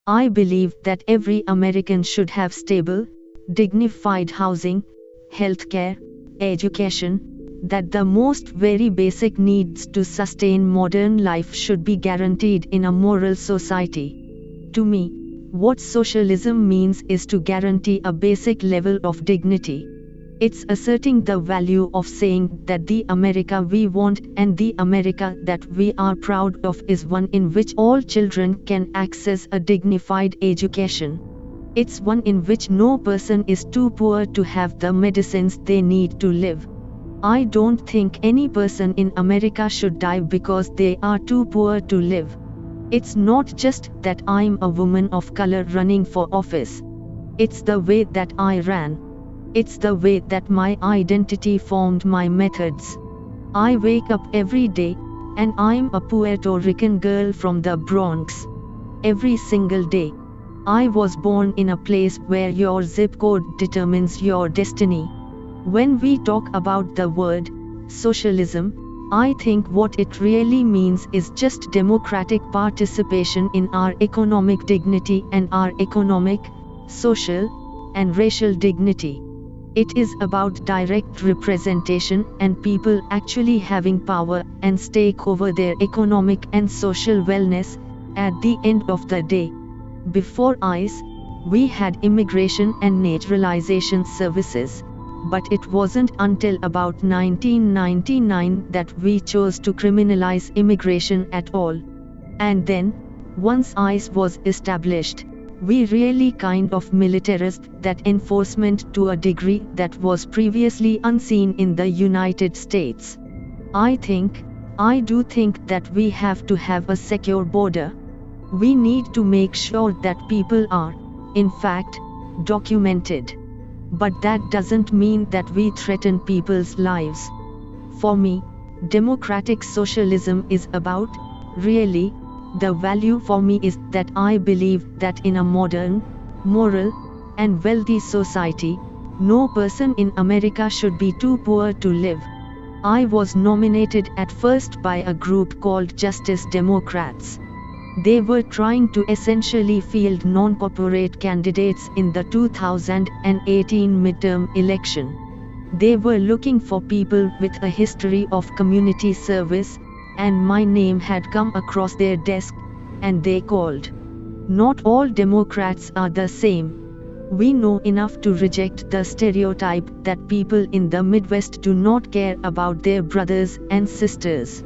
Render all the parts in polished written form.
I believe that every American should have stable, dignified housing, healthcare, education, that the most very basic needs to sustain modern life should be guaranteed in a moral society. To me, what socialism means is to guarantee a basic level of dignity. It's asserting the value of saying that the America we want and the America that we are proud of is one in which all children can access a dignified education. It's one in which no person is too poor to have the medicines they need to live. I don't think any person in America should die because they are too poor to live. It's not just that I'm a woman of color running for office. It's the way that I ran. It's the way that my identity formed my methods. I wake up every day, and I'm a Puerto Rican girl from the Bronx. Every single day. I was born in a place where your zip code determines your destiny. When we talk about the word socialism, I think what it really means is just democratic participation in our economic dignity and our economic, social, and racial dignity. It is about direct representation and people actually having power and stake over their economic and social wellness. At the end of the day, before ICE, we had immigration and naturalization services, but it wasn't until about 1999 that we chose to criminalize immigration at all. And then, once ICE was established, we really kind of militarized that enforcement to a degree that was previously unseen in the United States. I do think that we have to have a secure border. We need to make sure that people are, in fact, documented. But that doesn't mean that we threaten people's lives. For me, democratic socialism is about, really, the value for me is that I believe that in a modern, moral, and wealthy society, no person in America should be too poor to live. I was nominated at first by a group called Justice Democrats. They were trying to essentially field non-corporate candidates in the 2018 midterm election. They were looking for people with a history of community service, and my name had come across their desk, and they called. Not all Democrats are the same. We know enough to reject the stereotype that people in the Midwest do not care about their brothers and sisters.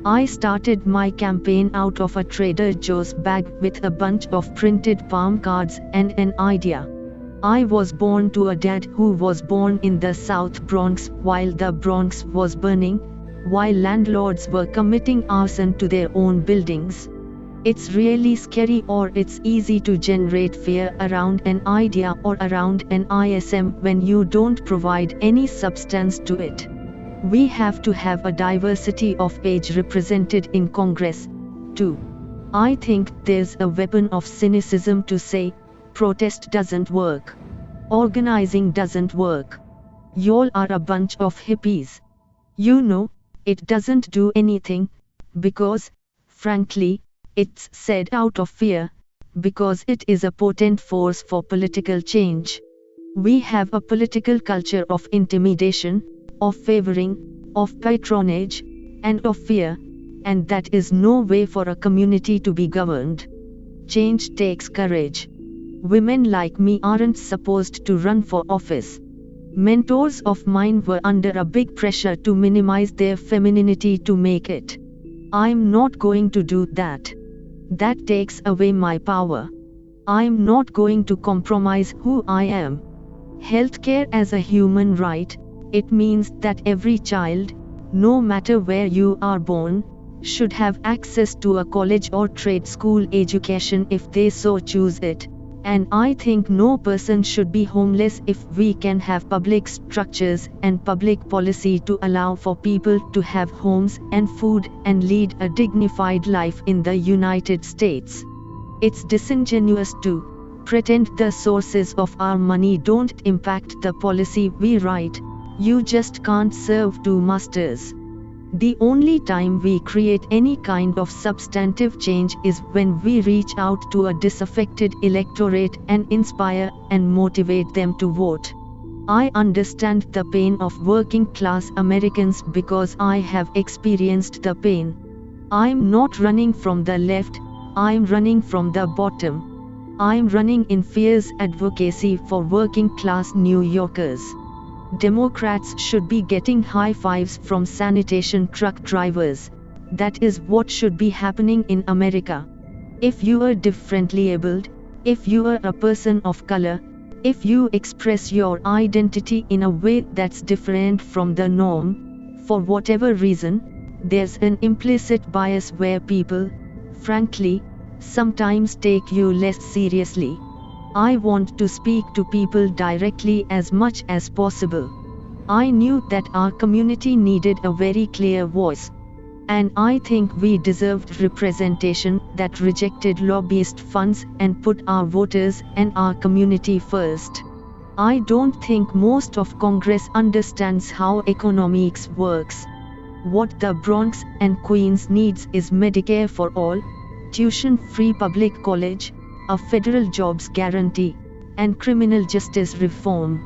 I started my campaign out of a Trader Joe's bag with a bunch of printed palm cards and an idea. I was born to a dad who was born in the South Bronx while the Bronx was burning, while landlords were committing arson to their own buildings. It's really scary, or it's easy to generate fear around an idea or around an ISM when you don't provide any substance to it. We have to have a diversity of age represented in Congress, too. I think there's a weapon of cynicism to say, protest doesn't work. Organizing doesn't work. Y'all are a bunch of hippies. You know, it doesn't do anything, because, frankly, it's said out of fear, because it is a potent force for political change. We have a political culture of intimidation, of favoring, of patronage, and of fear, and that is no way for a community to be governed. Change takes courage. Women like me aren't supposed to run for office. Mentors of mine were under a big pressure to minimize their femininity to make it. I'm not going to do that. That takes away my power. I'm not going to compromise who I am. Healthcare as a human right, it means that every child, no matter where you are born, should have access to a college or trade school education if they so choose it. And I think no person should be homeless if we can have public structures and public policy to allow for people to have homes and food and lead a dignified life in the United States. It's disingenuous to pretend the sources of our money don't impact the policy we write. You just can't serve two masters. The only time we create any kind of substantive change is when we reach out to a disaffected electorate and inspire and motivate them to vote. I understand the pain of working class Americans because I have experienced the pain. I'm not running from the left, I'm running from the bottom. I'm running in fierce advocacy for working class New Yorkers. Democrats should be getting high fives from sanitation truck drivers. That is what should be happening in America. If you are differently abled, if you are a person of color, if you express your identity in a way that's different from the norm, for whatever reason, there's an implicit bias where people, frankly, sometimes take you less seriously. I want to speak to people directly as much as possible. I knew that our community needed a very clear voice. And I think we deserved representation that rejected lobbyist funds and put our voters and our community first. I don't think most of Congress understands how economics works. What the Bronx and Queens needs is Medicare for all, tuition-free public college, a federal jobs guarantee, and criminal justice reform.